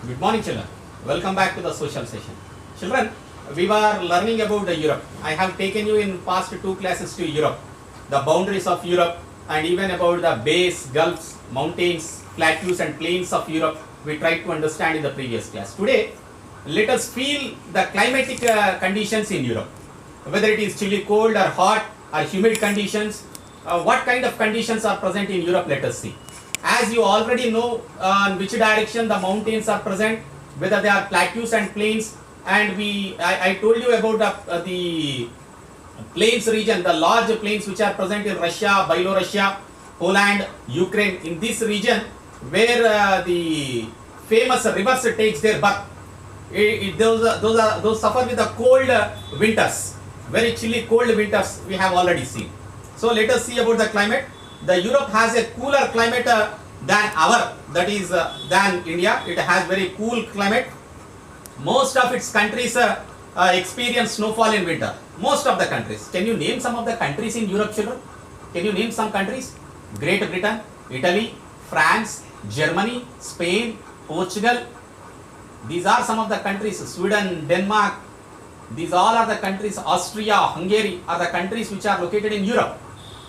Good morning, children. Welcome back to the social session. Children, we were learning about the Europe. I have taken you in past two classes to Europe, the boundaries of Europe, and even about the bays, gulfs, mountains, plateaus, and plains of Europe. We tried to understand in the previous class. Today, let us feel the climatic conditions in Europe, whether it is chilly, cold, or hot, or humid conditions. What kind of conditions are present in Europe? Let us see. As you already know, in which direction the mountains are present, whether they are plateaus and plains, and I told you about the plains region, the large plains which are present in Russia, Belarusia, Poland, Ukraine. In this region, where the famous rivers takes their birth, those suffer with the cold winters, very chilly cold winters. We have already seen. So let us see about the climate. The Europe has a cooler climate than than India. It has very cool climate. Most of its countries experience snowfall in winter. Most of the countries. Can you name some of the countries in Europe, children? Can you name some countries? Great Britain, Italy, France, Germany, Spain, Portugal. These are some of the countries. Sweden, Denmark. These all are the countries. Austria, Hungary are the countries which are located in Europe.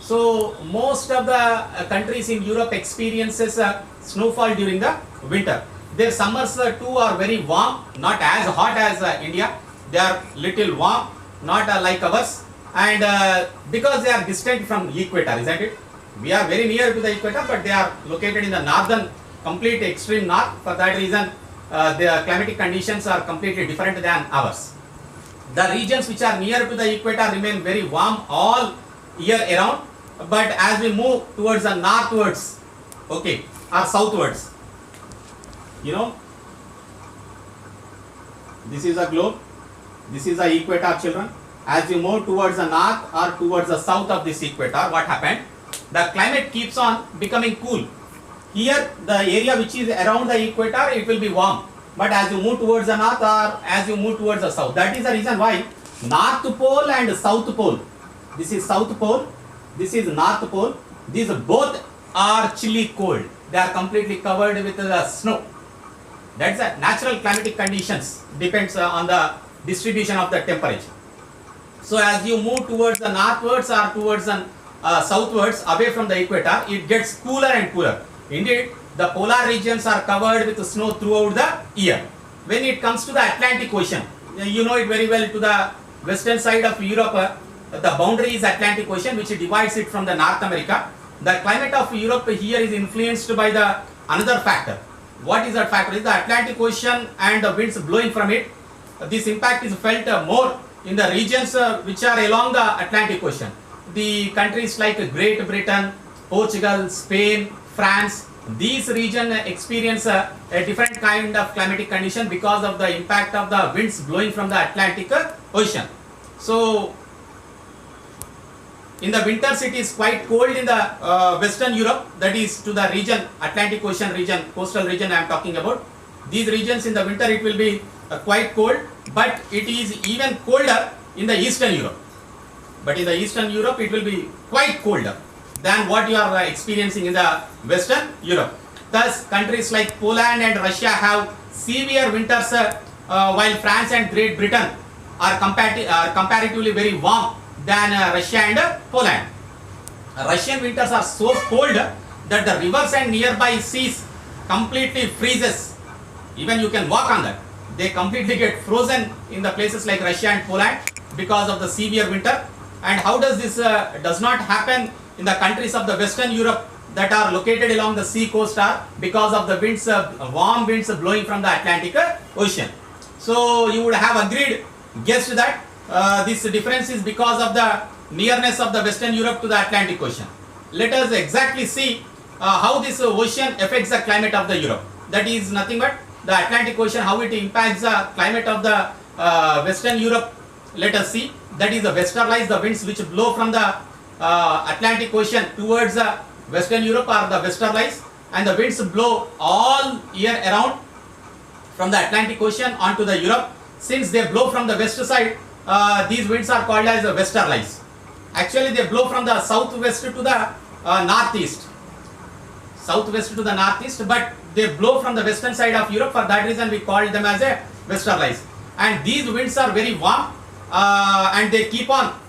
So most of the countries in Europe experiences snowfall during the winter. Their summers too are very warm, not as hot as India. They are little warm, not like ours. And because they are distant from equator, isn't it? We are very near to the equator, but they are located in the northern, complete extreme north. For that reason, the climatic conditions are completely different than ours. The regions which are near to the equator remain very warm all year around. But as we move towards the northwards, okay, or southwards, you know, this is a globe, this is the equator, children. As you move towards the north or towards the south of this equator, what happened? The climate keeps on becoming cool. Here, the area which is around the equator, it will be warm. But as you move towards the north or as you move towards the south, that is the reason why North Pole and South Pole, this is South Pole, this is North Pole. These both are chilly cold. They are completely covered with the snow. That's the natural climatic conditions. Depends on the distribution of the temperature. So as you move towards the northwards or towards the southwards, away from the equator, it gets cooler and cooler. Indeed, the polar regions are covered with snow throughout the year. When it comes to the Atlantic Ocean, you know it very well, to the western side of Europe, the boundary is Atlantic Ocean, which divides it from the North America. The climate of Europe here is influenced by the another factor. What is that factor? Is the Atlantic Ocean and the winds blowing from it. This impact is felt more in the regions which are along the Atlantic Ocean. The countries like Great Britain, Portugal, Spain, France, these regions experience a different kind of climatic condition because of the impact of the winds blowing from the Atlantic Ocean. So in the winters, it is quite cold in the Western Europe, that is to the region, Atlantic Ocean region, coastal region I am talking about. These regions in the winter, it will be quite cold, but it is even colder in the Eastern Europe. But in the Eastern Europe, it will be quite colder than what you are experiencing in the Western Europe. Thus, countries like Poland and Russia have severe winters, while France and Great Britain are comparatively very warm than Russia and Poland. Russian winters are so cold that the rivers and nearby seas completely freezes. Even you can walk on that. They completely get frozen in the places like Russia and Poland because of the severe winter. And how does this does not happen in the countries of the Western Europe that are located along the sea coast, are because of the winds, warm winds blowing from the Atlantic Ocean. So you would have guessed that this difference is because of the nearness of the Western Europe to the Atlantic Ocean. Let us exactly see how this ocean affects the climate of the Europe. That is nothing but the Atlantic Ocean, how it impacts the climate of the Western Europe. Let us see. That is the westerlies, the winds which blow from the Atlantic Ocean towards the Western Europe are the westerlies, and the winds blow all year around from the Atlantic Ocean onto the Europe. Since they blow from the west side, these winds are called as westerlies. Actually, they blow from the southwest to the northeast. Southwest to the northeast, but they blow from the western side of Europe. For that reason we call them as a westerlies. And these winds are very warm and they keep on,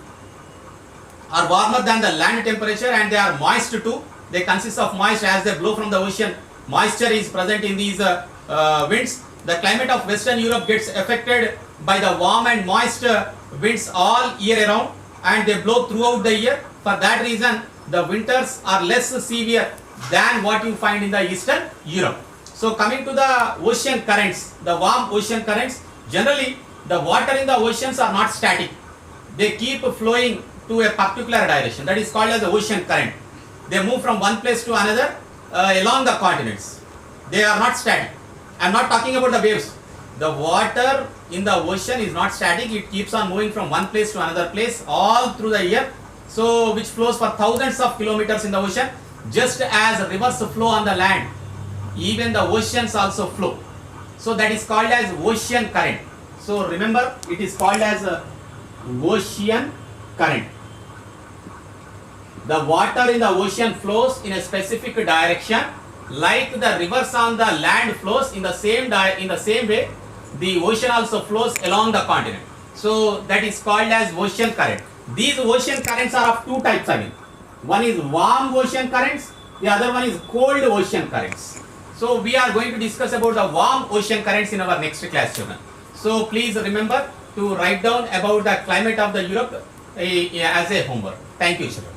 are warmer than the land temperature, and they are moist too. They consist of moist as they blow from the ocean. Moisture is present in these winds. The climate of Western Europe gets affected by the warm and moist winds all year around, and they blow throughout the year. For that reason, the winters are less severe than what you find in the Eastern Europe. So coming to the ocean currents, the warm ocean currents, generally the water in the oceans are not static. They keep flowing to a particular direction. That is called as the ocean current. They move from one place to another along the continents. They are not static. I am not talking about the waves. The water in the ocean is not static. It keeps on moving from one place to another place all through the year. So which flows for thousands of kilometers in the ocean. Just as rivers flow on the land, even the oceans also flow. So that is called as ocean current. So remember, it is called as ocean current. The water in the ocean flows in a specific direction, like the rivers on the land flows in the same way. The ocean also flows along the continent. So that is called as ocean current. These ocean currents are of two types again. One is warm ocean currents, the other one is cold ocean currents. So we are going to discuss about the warm ocean currents in our next class, children. So please remember to write down about the climate of the Europe as a homework. Thank you, children.